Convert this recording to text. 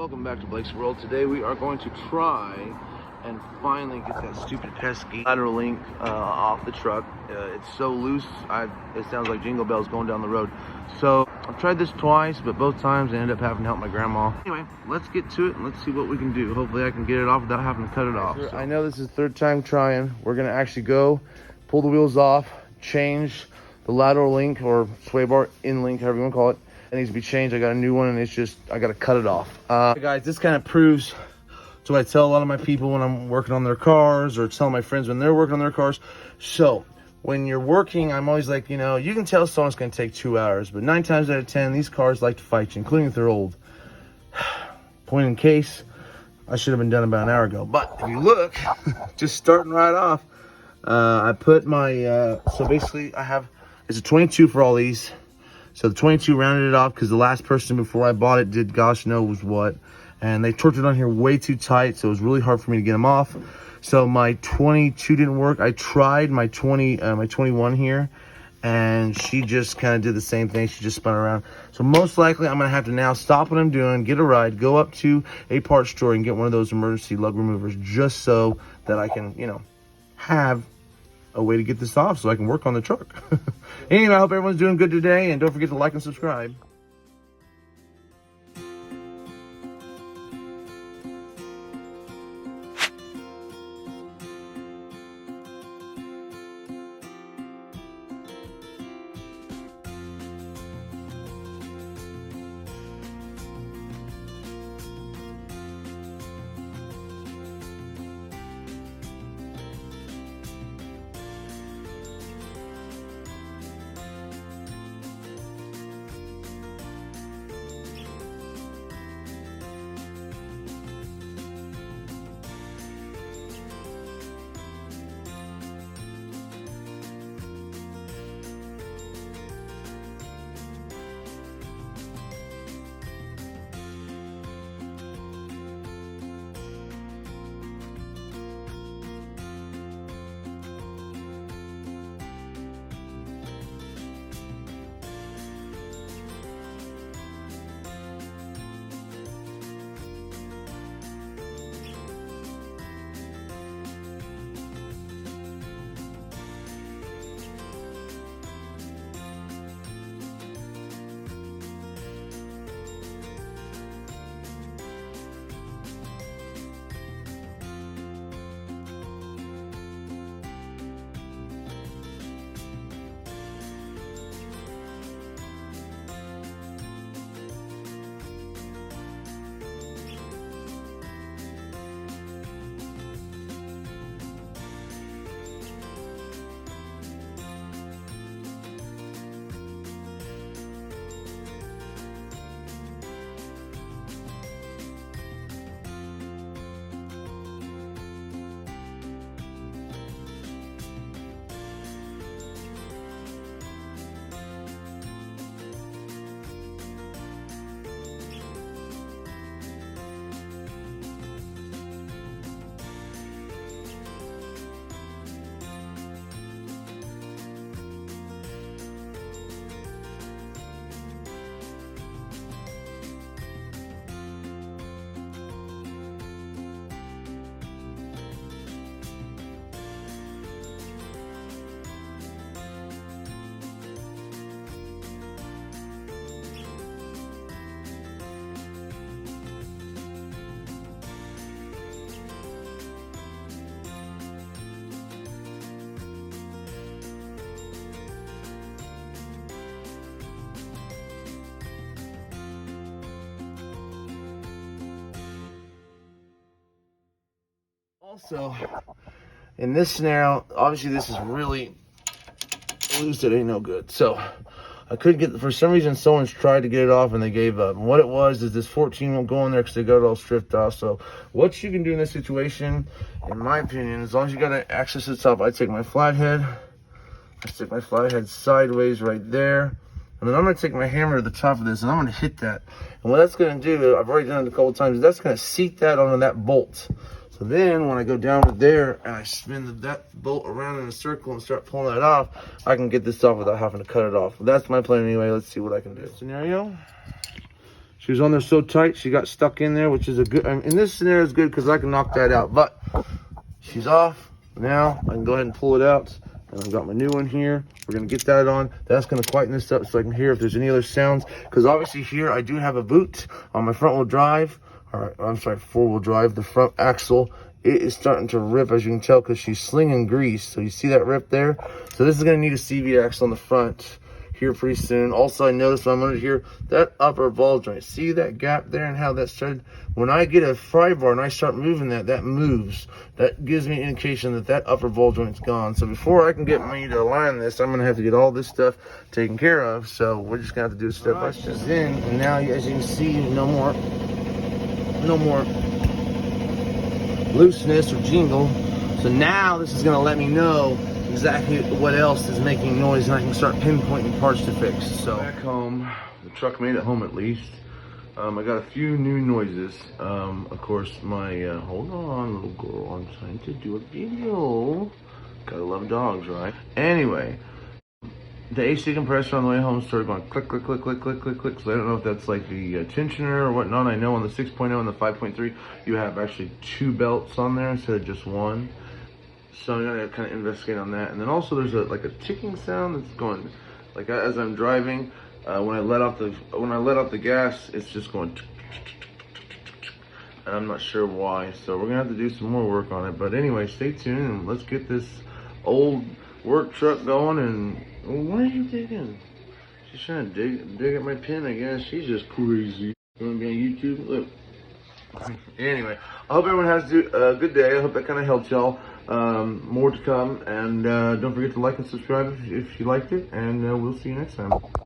Welcome back to Blake's World. Today we are going to try and finally get that stupid pesky lateral link off the truck. It's so loose, it sounds like jingle bells going down the road. So I've tried this twice, but both times I ended up having to help my grandma. Anyway, let's get to it and let's see what we can do. Hopefully I can get it off without having to cut it off. I know this is the third time trying. We're gonna actually go pull the wheels off, change the lateral link or sway bar in link, however you want to call it. It needs to be changed. I got a new one and it's just, I got to cut it off. Guys, this kind of proves to what I tell a lot of my people when I'm working on their cars, or tell my friends when they're working on their cars. So when you're working, I'm always like, you know, you can tell someone's going to take 2 hours, but 9 times out of 10, these cars like to fight you, including if they're old. Point in case, I should have been done about an hour ago. But if you look, just starting right off, I put my, so basically I have, it's a 22 for all these. So the 22 rounded it off because the last person before I bought it did gosh knows what. And they torqued it on here way too tight, so it was really hard for me to get them off. So my 22 didn't work. I tried my 21 here, and she just kind of did the same thing. She just spun around. So most likely I'm going to have to now stop what I'm doing, get a ride, go up to a parts store and get one of those emergency lug removers just so that I can, you know, have a way to get this off so I can work on the truck. Anyway, I hope everyone's doing good today, and don't forget to like and subscribe. Also, in this scenario, obviously this is really loose. It ain't no good. So I couldn't get, for some reason, someone's tried to get it off and they gave up. And what it was is this 14 won't go in there because they got it all stripped off. So what you can do in this situation, in my opinion, as long as you got to access the top, I take my flathead, sideways right there. And then I'm going to take my hammer to the top of this and I'm going to hit that. And what that's going to do, I've already done it a couple times, that's going to seat that onto that bolt. So then when I go down with there and I spin that bolt around in a circle and start pulling that off, I can get this off without having to cut it off. But that's my plan anyway. Let's see what I can do. Scenario. She was on there so tight, she got stuck in there, which is a good, I mean, in this scenario is good because I can knock that out. But she's off. Now I can go ahead and pull it out. And I've got my new one here. We're gonna get that on. That's gonna quieten this up so I can hear if there's any other sounds. Because obviously here I do have a boot on my front wheel drive. I'm sorry, 4-wheel drive. The front axle, it is starting to rip, as you can tell, because she's slinging grease. So you see that rip there? So this is gonna need a CV axle on the front here pretty soon. Also, I noticed when I'm under here, that upper ball joint, see that gap there and how that started? When I get a fry bar and I start moving that, that moves. That gives me an indication that that upper ball joint's gone. So before I can get me to align this, I'm gonna have to get all this stuff taken care of. So we're just gonna have to do it step by step. In, and now as you can see, no more looseness or jingle. So now this is gonna let me know exactly what else is making noise, and I can start pinpointing parts to fix. So back home, the truck made it home at least. I got a few new noises. Of course, my hold on, little girl, I'm trying to do a video. Gotta love dogs, right? Anyway, the AC compressor on the way home started going click, click, click, click, click, click, click. So I don't know if that's like the tensioner or whatnot. I know on the 6.0 and the 5.3, you have actually 2 belts on there instead of just one. So I'm gonna kind of investigate on that. And then also there's like a ticking sound that's going, like as I'm driving, when I let off the gas, it's just going, and I'm not sure why. So we're gonna have to do some more work on it. But anyway, stay tuned and let's get this old work truck going. And what are you digging? She's trying to dig at my pin, I guess. She's just crazy. You wanna be on YouTube? Look. Anyway, I hope everyone has a good day. I hope that kind of helped y'all. More to come, and don't forget to like and subscribe if you liked it, and we'll see you next time.